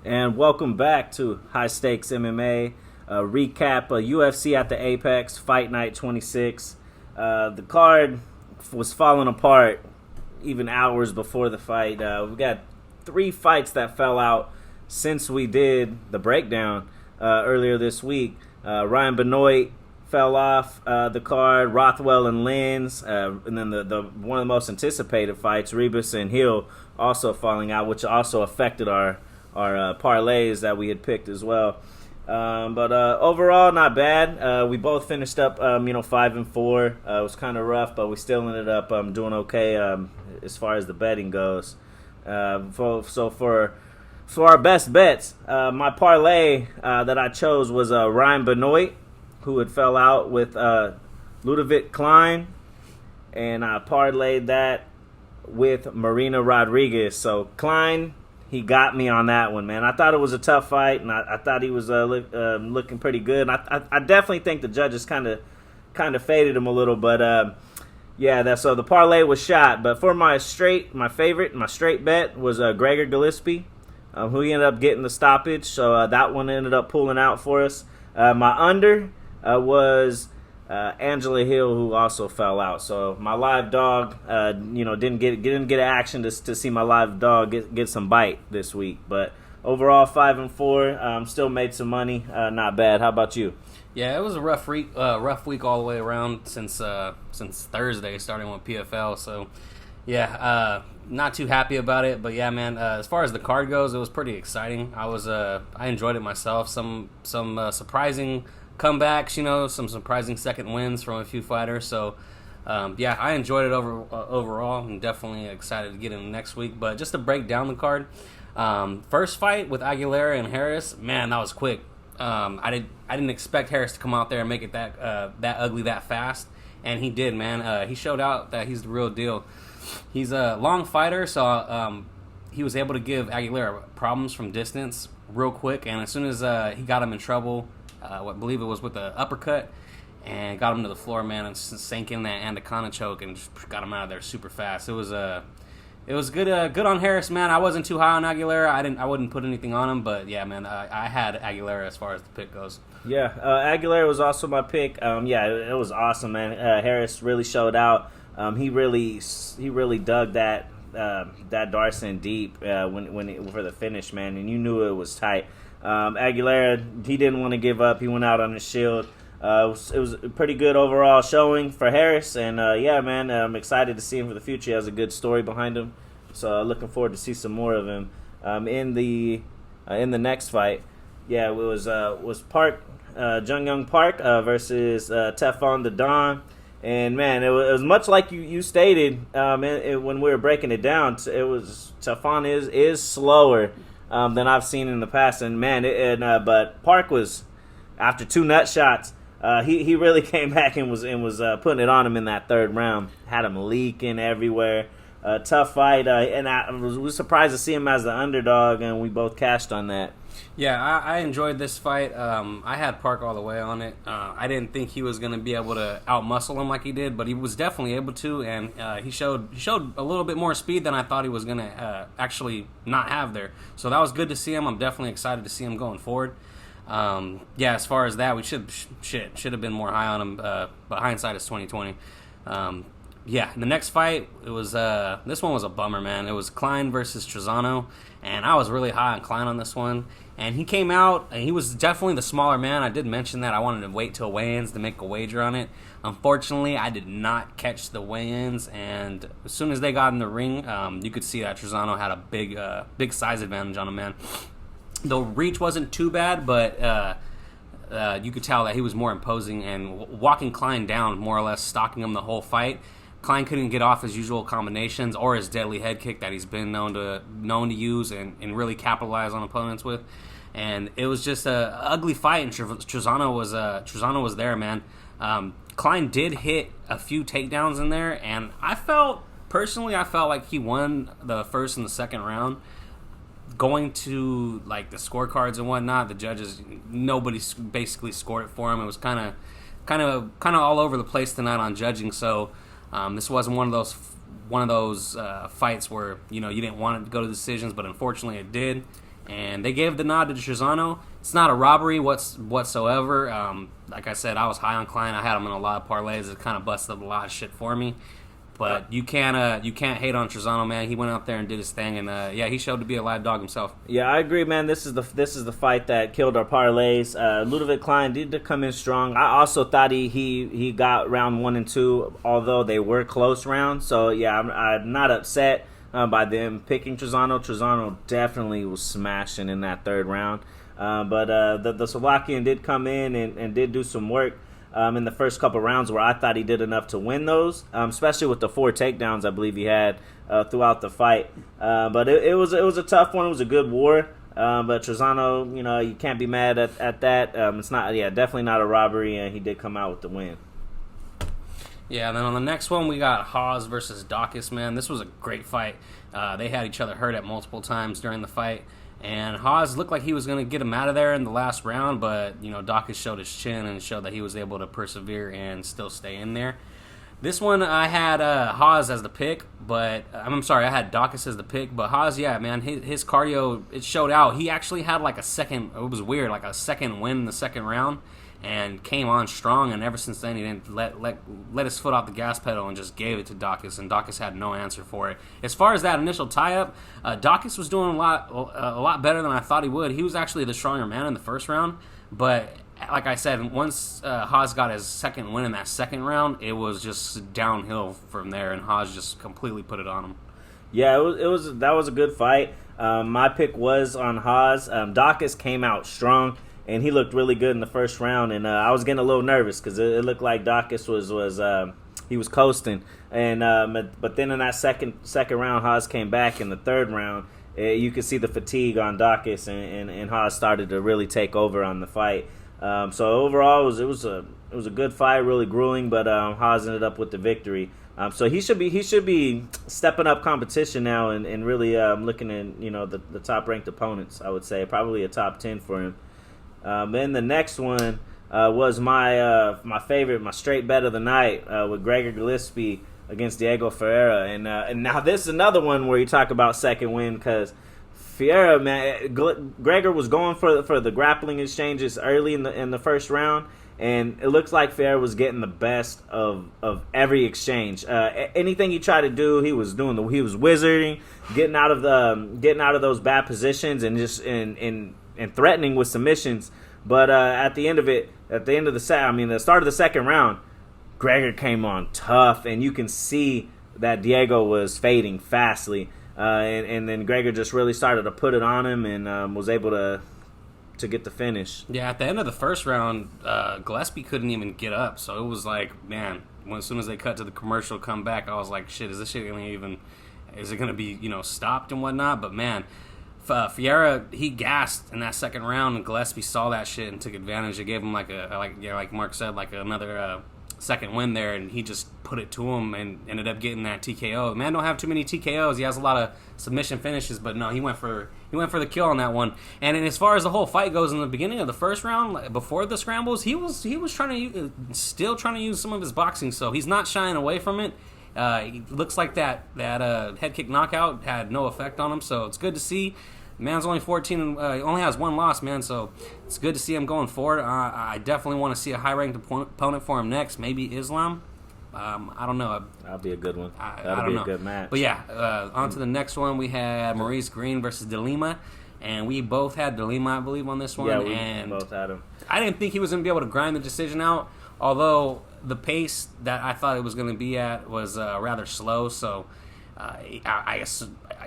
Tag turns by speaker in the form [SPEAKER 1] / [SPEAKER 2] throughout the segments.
[SPEAKER 1] And welcome back to High Stakes MMA. Recap UFC at the Apex, Fight Night 26. The card was falling apart even hours before the fight. We got 3 fights that fell out since we did the breakdown earlier this week. Ryan Benoit fell off the card, Rothwell and Lenz, and then the one of the most anticipated fights, Rebus and Hill, also falling out, which also affected our parlays that we had picked as well. But overall, not bad. We both finished up, 5-4. It was kind of rough, but we still ended up doing okay as far as the betting goes. For our best bets, my parlay that I chose was Ryan Benoit, who had fell out with Ludovic Klein, and I parlayed that with Marina Rodriguez. So Klein, he got me on that one, man. I thought it was a tough fight, and I thought he was looking pretty good. And I definitely think the judges kind of faded him a little, but so the parlay was shot. But for my straight bet was Gregor Gillespie, who ended up getting the stoppage. So that one ended up pulling out for us. My under was Angela Hill, who also fell out. So my live dog, didn't get action to see my live dog get some bite this week. But overall, 5-4, still made some money. Not bad. How about you?
[SPEAKER 2] Yeah, it was a rough week all the way around since Thursday, starting with PFL. So yeah, not too happy about it. But yeah, man, as far as the card goes, it was pretty exciting. I enjoyed it myself. Some surprising comebacks, some surprising second wins from a few fighters. So, I enjoyed it overall. I'm definitely excited to get in next week. But just to break down the card, first fight with Aguilera and Harris, man, that was quick. I didn't expect Harris to come out there and make it that ugly that fast, and he did, man. He showed out that he's the real deal. He's a long fighter, so he was able to give Aguilera problems from distance real quick, and as soon as he got him in trouble, I believe it was with the uppercut, and got him to the floor, man, and sank in that anaconda choke and just got him out of there super fast. It was good on Harris, man. I wasn't too high on Aguilera. I wouldn't put anything on him, but yeah, man, I had Aguilera as far as the pick goes. Yeah,
[SPEAKER 1] Aguilera was also my pick. It was awesome, man. Harris really showed out. He really dug that Darson deep for the finish, man, and you knew it was tight. Aguilera, he didn't want to give up. He went out on his shield. It was a pretty good overall showing for Harris, and man, I'm excited to see him for the future. He has a good story behind him, so looking forward to see some more of him in the next fight. Yeah, it was Park Jung Young Park versus Teflon the Don, and man, it was much like you stated when we were breaking it down. It was Teflon is slower than I've seen in the past, and man, but Park was, after 2 nut shots, he really came back and was putting it on him in that third round. Had him leaking everywhere. Tough fight, and I was surprised to see him as the underdog, and we both cashed on that.
[SPEAKER 2] Yeah, I enjoyed this fight. I had Park all the way on it. I didn't think he was going to be able to outmuscle him like he did, but he was definitely able to, and he showed a little bit more speed than I thought he was going to actually not have there. So that was good to see him. I'm definitely excited to see him going forward. As far as that, we should have been more high on him, but hindsight is 2020. In the next fight, it was this one was a bummer, man. It was Klein versus Trezano, and I was really high on Klein on this one. And he came out, and he was definitely the smaller man. I did mention that I wanted to wait till weigh-ins to make a wager on it. Unfortunately, I did not catch the weigh-ins, and as soon as they got in the ring, you could see that Trezano had a big size advantage on him, man. The reach wasn't too bad, but you could tell that he was more imposing and walking Klein down, more or less stalking him the whole fight. Klein couldn't get off his usual combinations or his deadly head kick that he's been known to use and really capitalize on opponents with. And it was just a ugly fight, and Trezano was there, man. Klein did hit a few takedowns in there, and I felt like he won the first and the second round. Going to like the scorecards and whatnot, the judges, nobody basically scored it for him. It was kind of all over the place tonight on judging. So this wasn't one of those fights where you didn't want it to go to decisions, but unfortunately it did. and they gave the nod to Trezano. It's not a robbery whatsoever. Like I said, I was high on Klein. I had him in a lot of parlays. It kind of busted up a lot of shit for me. But you can't hate on Trezano, man. He went out there and did his thing, and he showed to be a live dog himself.
[SPEAKER 1] Yeah, I agree, man. This is the fight that killed our parlays. Ludovic Klein did come in strong. I also thought he got round 1 and 2, although they were close rounds. So yeah, I'm not upset by them picking Trezano. Trezano definitely was smashing in that third round. But the Slovakian did come in and did do some work in the first couple rounds, where I thought he did enough to win those, especially with the 4 takedowns I believe he had throughout the fight. But it was a tough one. It was a good war. But Trezano, you can't be mad at that. It's not, definitely not a robbery, and he did come out with the win.
[SPEAKER 2] Yeah, and then on the next one, we got Haas versus Dawkins, man. This was a great fight. They had each other hurt at multiple times during the fight. And Haas looked like he was going to get him out of there in the last round, but, Dawkins showed his chin and showed that he was able to persevere and still stay in there. This one, I had Haas as the pick, but I had Dawkins as the pick, but Haas, yeah, man, his cardio, it showed out. He actually had like a second win in the second round, and came on strong, and ever since then he didn't let his foot off the gas pedal and just gave it to Dawkins, and Dawkins had no answer for it. As far as that initial tie-up, Dawkins was doing a lot better than I thought he would. He was actually the stronger man in the first round, but like I said, once Haas got his second win in that second round, it was just downhill from there, and Haas just completely put it on him.
[SPEAKER 1] Yeah, that was a good fight. My pick was on Haas. Dawkins came out strong, and he looked really good in the first round, and I was getting a little nervous because it looked like Dawkins was coasting, and but then in that second round, Haas came back in the third round. You could see the fatigue on Dawkins, and Haas started to really take over on the fight. So overall, it was a good fight, really grueling, but Haas ended up with the victory. So he should be stepping up competition now and really looking at the top ranked opponents. I would say probably a top 10 for him. Then the next one was my favorite, my straight bet of the night with Gregor Gillespie against Diego Ferreira, and now this is another one where you talk about second win, because Ferreira, man, Gregor was going for the grappling exchanges early in the first round, and it looks like Ferreira was getting the best of every exchange. Anything he tried to do, he was doing. He was wizarding, getting out of those bad positions, and just and threatening with submissions. But at the end of the start of the second round, Gregor came on tough, and you can see that Diego was fading fastly. And then Gregor just really started to put it on him, and was able to get the finish.
[SPEAKER 2] Yeah, at the end of the first round, Gillespie couldn't even get up, so it was like, man, as soon as they cut to the commercial come back, I was like, shit, is this shit is it gonna be stopped and whatnot? But man, Ferreira, he gassed in that second round, and Gillespie saw that shit and took advantage. It gave him like Mark said, like another second win there, and he just put it to him and ended up getting that TKO. The man don't have too many TKOs. He has a lot of submission finishes, but no, he went for the kill on that one. And as far as the whole fight goes, in the beginning of the first round, before the scrambles, he was still trying to use some of his boxing, so he's not shying away from it. He looks like that head kick knockout had no effect on him, so it's good to see. Man's only 14 and only has one loss, man, so it's good to see him going forward. I definitely want to see a high-ranked opponent for him next, maybe Islam. I don't know.
[SPEAKER 1] That'll be a good one.
[SPEAKER 2] That'll
[SPEAKER 1] be a good match.
[SPEAKER 2] But yeah, on to the next one. We had Maurice Green versus De Lima, and we both had De Lima, I believe, on this one.
[SPEAKER 1] Yeah, we
[SPEAKER 2] and
[SPEAKER 1] both had him.
[SPEAKER 2] I didn't think he was going to be able to grind the decision out, although the pace that I thought it was going to be at was rather slow, so I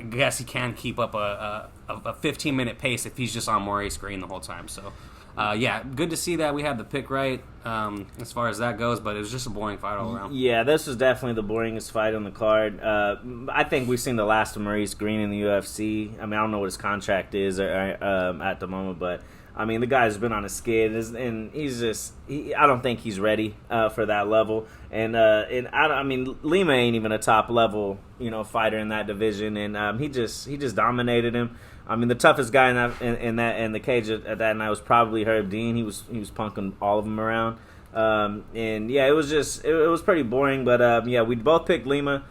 [SPEAKER 2] guess he can keep up a 15-minute pace if he's just on Maurice Green the whole time. So, yeah, good to see that we had the pick right as far as that goes, but it was just a boring fight all around.
[SPEAKER 1] Yeah, this was definitely the boringest fight on the card. I think we've seen the last of Maurice Green in the UFC. I mean, I don't know what his contract is at the moment, but I mean, the guy's been on a skid, and I don't think he's ready for that level. And I mean, Lima ain't even a top level, fighter in that division, and he just dominated him. I mean, the toughest guy in the cage at that night was probably Herb Dean. He was punking all of them around, and yeah, it was pretty boring. But yeah, we both picked Lima.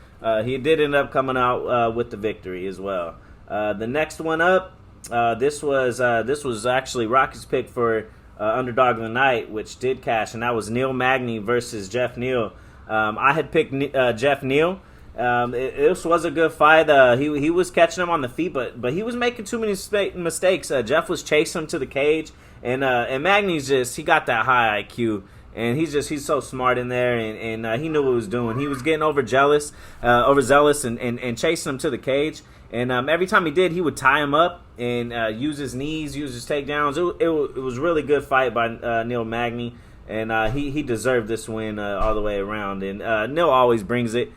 [SPEAKER 1] He did end up coming out with the victory as well. The next one up This was actually Rocky's pick for underdog of the night, which did cash, and that was Neal Magni versus Jeff Neal. I had picked Jeff Neal. This was a good fight. He was catching him on the feet, but he was making too many mistakes. Jeff was chasing him to the cage, and Magni's he got that high IQ. And he's so smart in there, and he knew what he was doing. He was getting overzealous and chasing him to the cage. And every time he did, he would tie him up and use his knees, use his takedowns. It was a really good fight by Neal Magni, and he deserved this win all the way around. And Neal always brings it.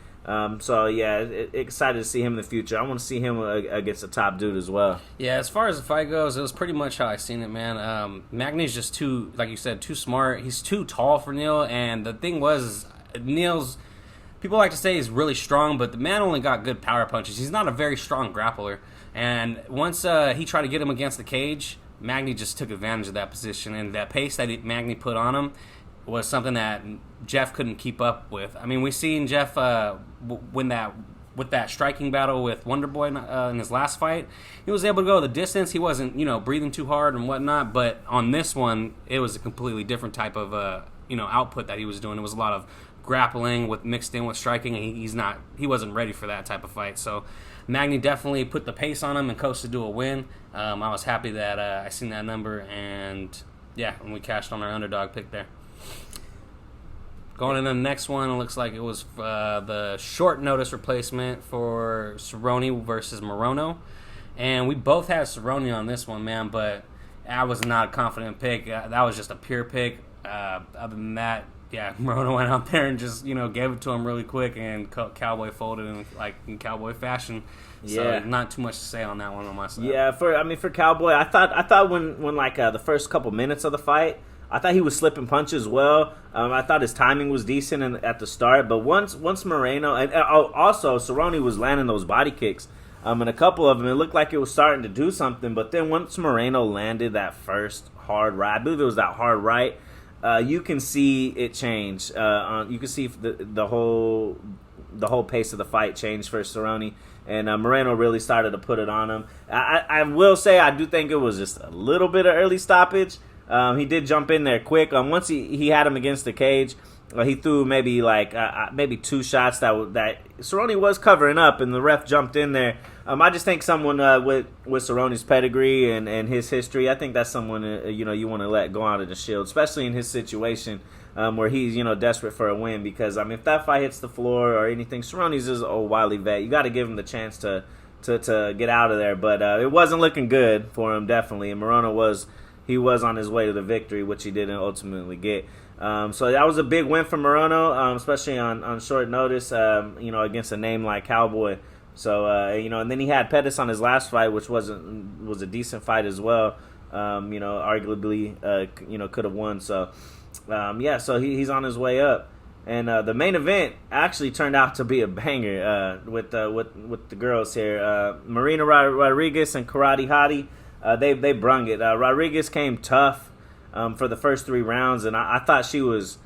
[SPEAKER 1] So, yeah, excited to see him in the future. I want to see him against a top dude as well.
[SPEAKER 2] Yeah, as far as the fight goes, it was pretty much how I seen it, man. Magni's just too, like you said, too smart. He's too tall for Neal, and the thing was, Neal's, people like to say he's really strong, but the man only got good power punches. He's not a very strong grappler. And once he tried to get him against the cage, Magni just took advantage of that position, and that pace that Magni put on him was something that Jeff couldn't keep up with. I mean, we seen Jeff win that with that striking battle with Wonderboy in his last fight. He was able to go the distance. He wasn't, breathing too hard and whatnot. But on this one, it was a completely different type of, output that he was doing. It was a lot of grappling with mixed in with striking, and he wasn't ready for that type of fight. So Magni definitely put the pace on him and coasted to a win. I was happy that I seen that number, and yeah, and we cashed on our underdog pick there. Going into the next one, it looks like it was the short notice replacement for Cerrone versus Moreno. And we both had Cerrone on this one, man, but I was not a confident pick. That was just a pure pick. Other than that, yeah, Moreno went out there and just, gave it to him really quick, and Cowboy folded in Cowboy fashion. So
[SPEAKER 1] yeah,
[SPEAKER 2] not too much to say on that one on my side.
[SPEAKER 1] Yeah, for Cowboy, I thought when the first couple minutes of the fight, I thought he was slipping punches well. I thought his timing was decent at the start, but once Moreno and also Cerrone was landing those body kicks, and a couple of them, it looked like it was starting to do something. But then once Moreno landed that first hard right, I believe it was that hard right, you can see it change. You can see the whole pace of the fight change for Cerrone. And Moreno really started to put it on him. I will say I do think it was just a little bit of early stoppage. He did jump in there quick. Once he had him against the cage, he threw maybe two shots that Cerrone was covering up, and the ref jumped in there. I just think someone with Cerrone's pedigree and his history, I think that's someone you want to let go out of the shield, especially in his situation where he's desperate for a win. Because if that fight hits the floor or anything, Cerrone's is an old wily vet. You got to give him the chance to get out of there. But it wasn't looking good for him, definitely. And Moreno was on his way to the victory, which he didn't ultimately get. So that was a big win for Moreno, especially on short notice, against a name like Cowboy. So, and then he had Pettis on his last fight, which was a decent fight as well. Arguably, could have won. So, so he's on his way up. And the main event actually turned out to be a banger with the girls here. Marina Rodriguez and Karate Hottie. They brung it. Rodriguez came tough for the first 3 rounds, and I thought she was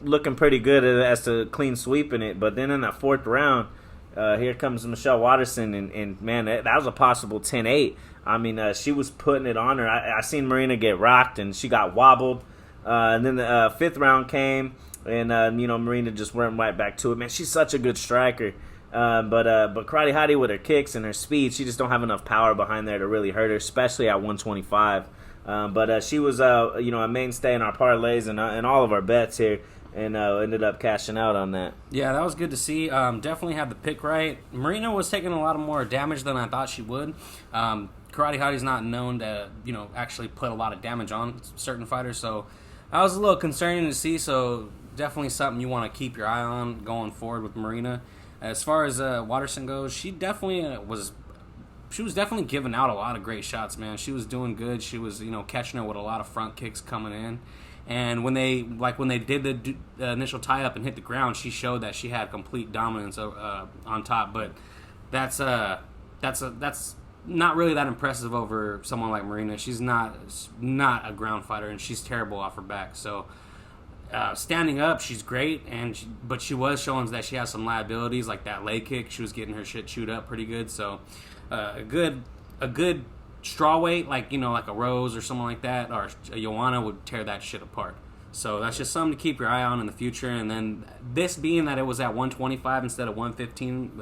[SPEAKER 1] looking pretty good as to clean sweeping it. But then in that 4th round, here comes Michelle Watterson, and man, that was a possible 10-8. She was putting it on her. I seen Marina get rocked, and she got wobbled. And then the 5th round came, and Marina just went right back to it. Man, she's such a good striker. But Karate Hottie, with her kicks and her speed, she just don't have enough power behind there to really hurt her, especially at 125. But she was a mainstay in our parlays and all of our bets here, and ended up cashing out on that.
[SPEAKER 2] Yeah, that was good to see. Definitely had the pick right. Marina was taking a lot of more damage than I thought she would. Karate Hottie's not known to actually put a lot of damage on certain fighters, so I was a little concerning to see. So definitely something you want to keep your eye on going forward with Marina. As far as Watterson goes, she definitely was definitely giving out a lot of great shots, man. She was doing good. She was, catching her with a lot of front kicks coming in. And when they did the initial tie-up and hit the ground, she showed that she had complete dominance on top. But that's not really that impressive over someone like Marina. She's not a ground fighter, and she's terrible off her back. So standing up, she's great, but she was showing that she has some liabilities, like that leg kick. She was getting her shit chewed up pretty good. So a good a good straw weight, like like a Rose or something like that, or a Joanna would tear that shit apart. So that's just something to keep your eye on in the future. And then this being that it was at 125 instead of 115,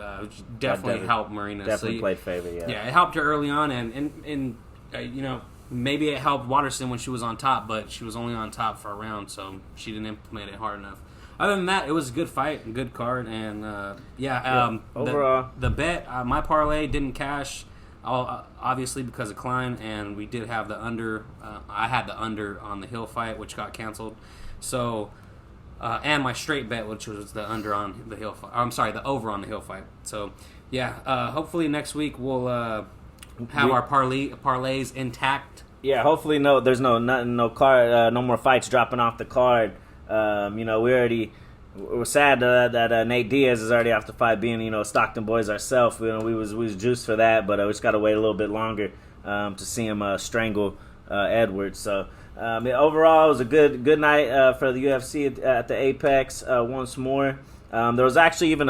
[SPEAKER 2] definitely helped Marina.
[SPEAKER 1] Definitely played favor, yeah.
[SPEAKER 2] Yeah, it helped her early on, and maybe it helped Watterson when she was on top, but she was only on top for a round, so she didn't implement it hard enough. Other than that, it was a good fight, a good card, and
[SPEAKER 1] overall,
[SPEAKER 2] the bet, my parlay didn't cash. Obviously because of Klein, and we did have the under. I had the under on the Hill fight, which got canceled. So, and my straight bet, which was the under on the Hill fight. I'm sorry, the over on the Hill fight. So, yeah. Hopefully next week we'll have our parlays intact.
[SPEAKER 1] Yeah. Hopefully, there's no more fights dropping off the card. We're sad that Nate Diaz is already off the fight, being Stockton boys ourselves. We was juiced for that, but we just got to wait a little bit longer to see him strangle Edwards. So overall, it was a good night for the UFC at the Apex once more. There was actually even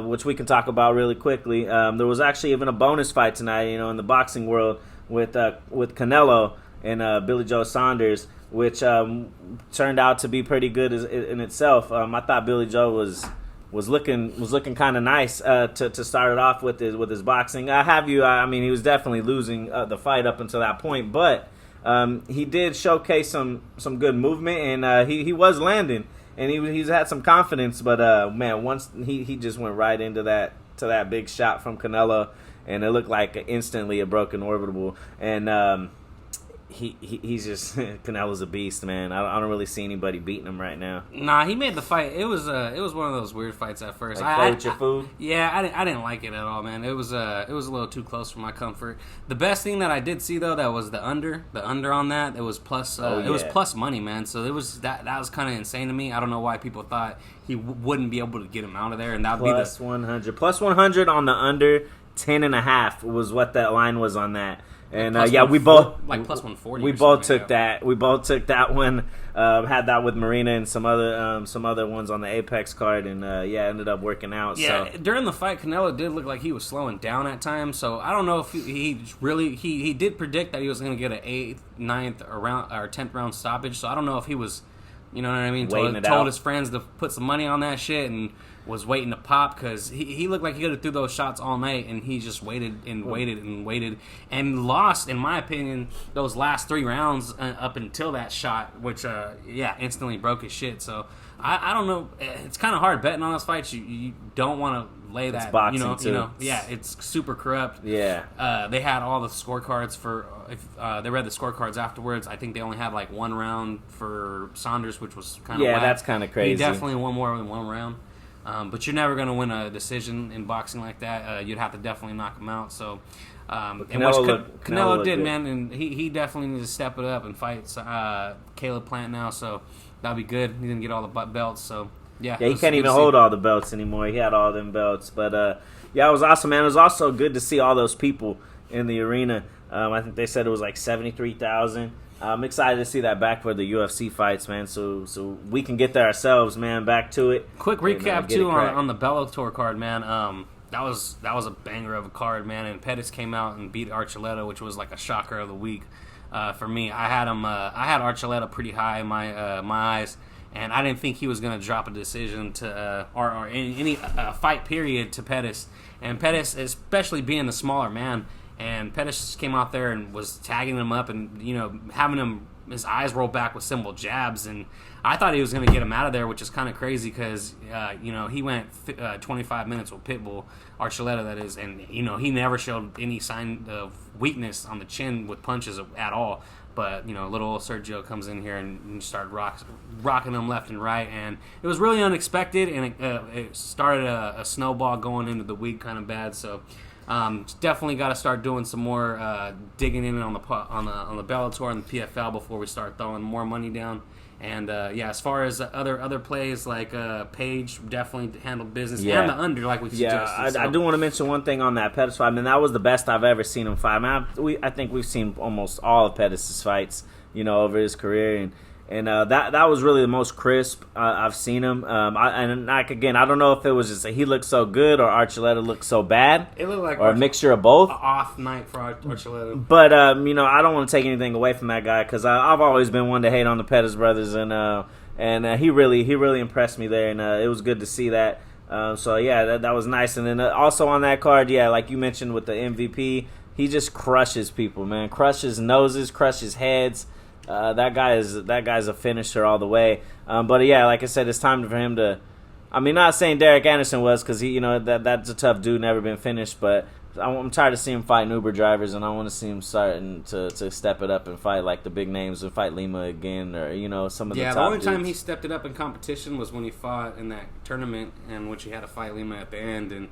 [SPEAKER 1] which we can talk about really quickly. There was actually even a bonus fight tonight, in the boxing world with Canelo and Billy Joe Saunders, which turned out to be pretty good in itself. I thought Billy Joe was looking kind of nice to start it off with his boxing. He was definitely losing the fight up until that point, but he did showcase some good movement, and he was landing, and he's had some confidence. But once he just went right into that big shot from Canelo, and it looked like instantly a broken orbital, and he's just Canelo's a beast, man. I don't really see anybody beating him right now.
[SPEAKER 2] Nah, he made the fight. It was one of those weird fights at first.
[SPEAKER 1] Like play with your food.
[SPEAKER 2] Yeah, I didn't like it at all, man. It was a little too close for my comfort. The best thing that I did see though, that was the under on that. It was plus. It was plus money, man. So it was that was kind of insane to me. I don't know why people thought he wouldn't be able to get him out of there, and that would be
[SPEAKER 1] plus 100. Plus 100 on the under. 10.5 was what that line was on that. And we both
[SPEAKER 2] like plus 140.
[SPEAKER 1] We both took that. We both took that one. Had that with Marina and some other ones on the Apex card, and ended up working out.
[SPEAKER 2] Yeah,
[SPEAKER 1] so.
[SPEAKER 2] During the fight, Canelo did look like he was slowing down at times. So I don't know if he did predict that he was going to get an 8th, 9th, or 10th round stoppage. So I don't know if he was, you know what I mean, told his friends to put some money on that shit and was waiting to pop, because he looked like he could have threw those shots all night, and he just waited and lost, in my opinion, those last 3 rounds up until that shot, which instantly broke his shit. So I don't know. It's kind of hard betting on those fights. You don't want to lay that.
[SPEAKER 1] It's boxing too.
[SPEAKER 2] Yeah, it's super corrupt.
[SPEAKER 1] Yeah.
[SPEAKER 2] They had all the scorecards for. If they read the scorecards afterwards, I think they only had like 1 round for Saunders, which was kind of whack.
[SPEAKER 1] That's kind of crazy.
[SPEAKER 2] He definitely won more than 1 round. But you're never going to win a decision in boxing like that. You'd have to definitely knock him out. So, Canelo did, good. Man, and he definitely needs to step it up and fight Caleb Plant now. So that'll be good. He didn't get all the belts, so yeah.
[SPEAKER 1] He can't even hold all the belts anymore. He had all them belts, but it was awesome, man. It was also good to see all those people in the arena. I think they said it was like 73,000. I'm excited to see that back for the UFC fights, man. So we can get there ourselves, man. Back to it.
[SPEAKER 2] Quick recap too on the Bellator card, man. That was a banger of a card, man. And Pettis came out and beat Archuleta, which was like a shocker of the week for me. I had Archuleta pretty high in my eyes, and I didn't think he was going to drop a decision to or any fight period to Pettis. And Pettis, especially being the smaller man. And Pettis came out there and was tagging him up and, having his eyes roll back with simple jabs. And I thought he was going to get him out of there, which is kind of crazy because, he went 25 minutes with Pitbull, Archuleta that is, and, he never showed any sign of weakness on the chin with punches at all. But, little old Sergio comes in here and started rocking him left and right. And it was really unexpected, and it started a snowball going into the week kind of bad. So definitely got to start doing some more digging in on the Bellator and the PFL before we start throwing more money down. And as far as other plays like Page definitely handled business and the under like we suggested.
[SPEAKER 1] I do want to mention one thing on that Pettis fight. I mean, that was the best I've ever seen him fight. I think we've seen almost all of Pettis' fights, over his career, And that was really the most crisp I've seen him. I don't know if it was just he looked so good or Archuleta looked so bad.
[SPEAKER 2] It looked like
[SPEAKER 1] a mixture of both.
[SPEAKER 2] Off night for Archuleta.
[SPEAKER 1] But I don't want to take anything away from that guy because I've always been one to hate on the Pettis brothers, and he really impressed me there, and it was good to see that. So yeah, that was nice. And then also on that card, yeah, like you mentioned with the MVP, he just crushes people, man. Crushes noses, crushes heads. That guy's a finisher all the way. But yeah, like I said, it's time for him to. I mean, not saying Derek Anderson was because he, that's a tough dude, never been finished. But I'm tired of seeing him fighting Uber drivers, and I want to see him starting to step it up and fight like the big names and fight Lima again, or some of the top
[SPEAKER 2] the only
[SPEAKER 1] dudes.
[SPEAKER 2] time he stepped it up in competition was when he fought in that tournament, in which he had to fight Lima at the end. And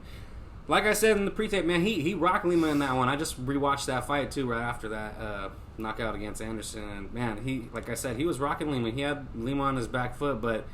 [SPEAKER 2] like I said in the pre-tape, man, he rocked Lima in that one. I just rewatched that fight too right after that knockout against Anderson, and man, like I said, he was rocking Lima. He had Lima on his back foot, but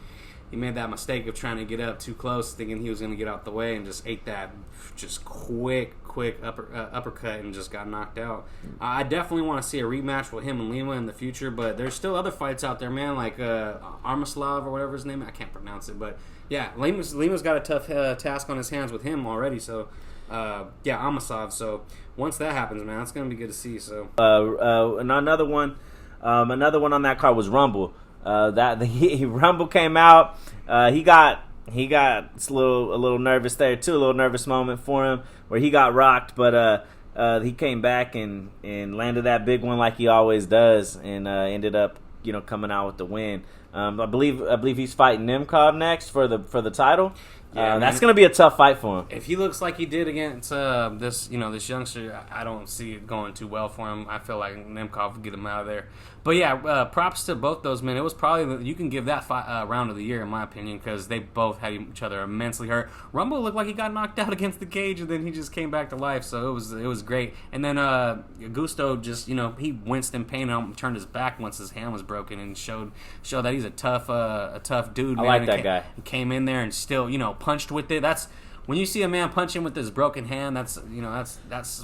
[SPEAKER 2] he made that mistake of trying to get up too close, thinking he was going to get out the way, and just ate that just quick uppercut and just got knocked out. I definitely want to see a rematch with him and Lima in the future, but there's still other fights out there, man, like Armaslav or whatever his name is. I can't pronounce it, but yeah, Lima's got a tough task on his hands with him already, so Armaslav. So once that happens, man, that's going to be good to see. So
[SPEAKER 1] another one on that card was Rumble. Rumble came out. He got a little nervous there too. A little nervous moment for him where he got rocked, but he came back and landed that big one like he always does, and ended up coming out with the win. I believe he's fighting Nemkov next for the title. Yeah, that's going to be a tough fight for him.
[SPEAKER 2] If he looks like he did against this youngster, I don't see it going too well for him. I feel like Nemkov would get him out of there. But yeah, props to both those men. It was probably you can give that round of the year in my opinion because they both had each other immensely hurt. Rumble looked like he got knocked out against the cage and then he just came back to life. So it was great. And then Gusto just he winced in pain and turned his back once his hand was broken and showed that he's a tough dude. Man.
[SPEAKER 1] I like that guy.
[SPEAKER 2] He came in there and still punched with it. That's when you see a man punching with his broken hand. That's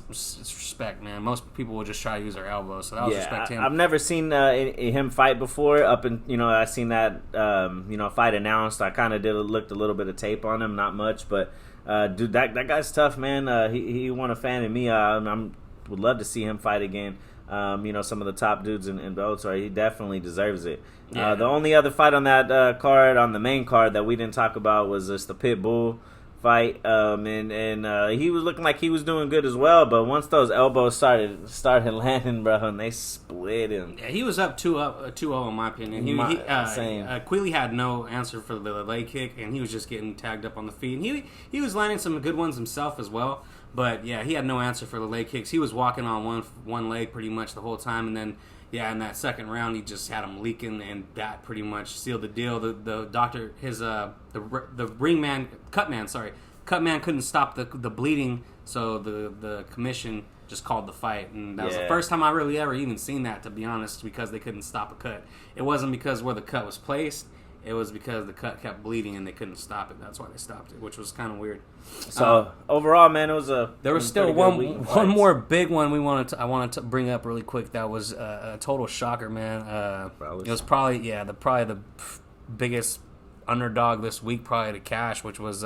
[SPEAKER 2] respect, man. Most people will just try to use their elbows, so that was respect to him.
[SPEAKER 1] I've never seen him fight before. I seen that fight announced. I kind of looked a little bit of tape on him, not much, but dude, that guy's tough, man. He won a fan in me. I would love to see him fight again. Some of the top dudes in Bellator. He definitely deserves it. Yeah. The only other fight on that card, on the main card that we didn't talk about, was just the Pitbull fight, and he was looking like he was doing good as well. But once those elbows started landing, bro, and they split him.
[SPEAKER 2] Yeah, he was up 2-0 in my opinion. Same. Quealy had no answer for the leg kick, and he was just getting tagged up on the feet. And he was landing some good ones himself as well. But yeah, he had no answer for the leg kicks. He was walking on one leg pretty much the whole time, and then in that second round, he just had him leaking, and that pretty much sealed the deal. The doctor, the ring man, cut man couldn't stop the bleeding, so the commission just called the fight, and that was the first time I really ever even seen that, to be honest, because they couldn't stop a cut. It wasn't because where the cut was placed. It was because the cut kept bleeding and they couldn't stop it. That's why they stopped it, which was kind of weird.
[SPEAKER 1] So overall, man,
[SPEAKER 2] there was still one more big one I wanted to bring up really quick. That was a total shocker, man. It was probably the biggest underdog this week, probably to cash, which was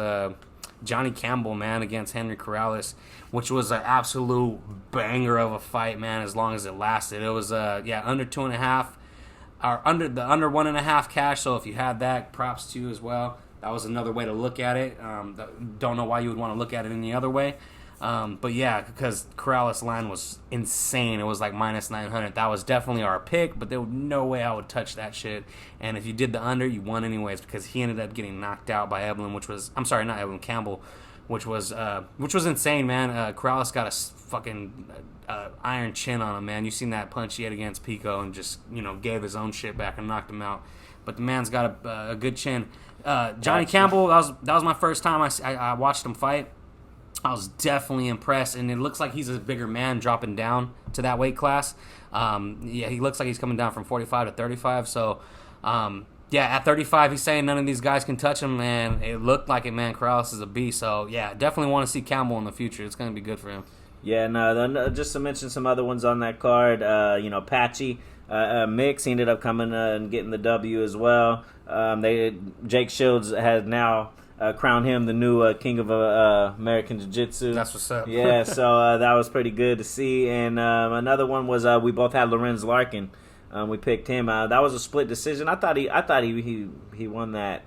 [SPEAKER 2] Johnny Campbell, man, against Henry Corrales, which was an absolute banger of a fight, man. As long as it lasted, it was under 2.5. Or under 1.5 cash, so if you had that, props to you as well. That was another way to look at it. Don't know why you would want to look at it any other way. But yeah, because Corrales' line was insane. It was like minus 900. That was definitely our pick, but there was no way I would touch that shit. And if you did the under, you won anyways because he ended up getting knocked out by Campbell, which was insane, man. Corrales got a fucking iron chin on him, man. You seen that punch he had against Pico and just gave his own shit back and knocked him out. But the man's got a good chin. Johnny Campbell, that was my first time I watched him fight. I was definitely impressed, and it looks like he's a bigger man dropping down to that weight class. He looks like he's coming down from 45 to 35. So. At 35, he's saying none of these guys can touch him, and it looked like it, man. Corrales is a beast, so yeah, definitely want to see Campbell in the future. It's going to be good for him.
[SPEAKER 1] Yeah, no, just to mention some other ones on that card, Patchy mix. He ended up coming and getting the W as well. Jake Shields has now crowned him the new king of American Jiu-Jitsu.
[SPEAKER 2] That's what's up.
[SPEAKER 1] Yeah, so that was pretty good to see. And another one was we both had Lorenz Larkin. We picked him. That was a split decision. I thought he won that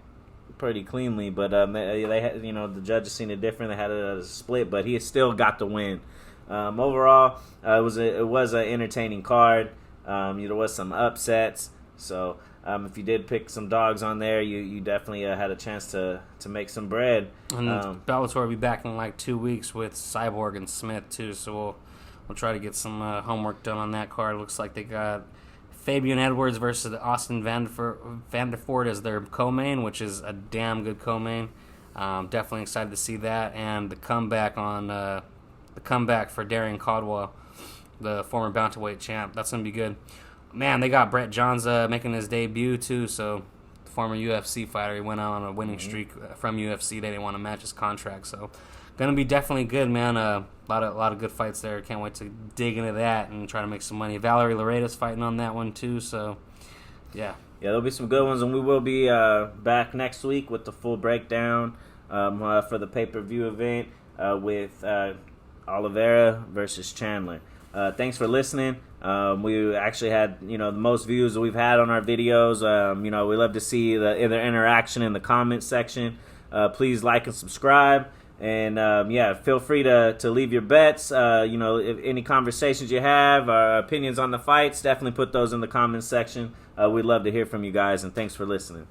[SPEAKER 1] pretty cleanly, but they had, the judges seen it different. They had it as a split, but he still got the win. Overall, it was an entertaining card. There was some upsets, so if you did pick some dogs on there, you definitely had a chance to make some bread.
[SPEAKER 2] And Bellator will be back in like 2 weeks with Cyborg and Smith too, so we'll try to get some homework done on that card. Looks like they got Fabian Edwards versus Austin Vanderford as their co-main, which is a damn good co-main. Definitely excited to see that, and the comeback for Darian Caldwell, the former bantamweight champ. That's gonna be good. Man, they got Brett Johns making his debut too. So, the former UFC fighter, he went out on a winning streak from UFC. They didn't want to match his contract, so gonna be definitely good, man. A lot of good fights there. Can't wait to dig into that and try to make some money. Valerie Loreda's fighting on that one too. So, yeah,
[SPEAKER 1] there'll be some good ones, and we will be back next week with the full breakdown for the pay-per-view event with Oliveira versus Chandler. Thanks for listening. We actually had, the most views that we've had on our videos. We love to see the interaction in the comments section. Please like and subscribe. And, feel free to leave your bets. If any conversations you have, opinions on the fights, definitely put those in the comments section. We'd love to hear from you guys, and thanks for listening.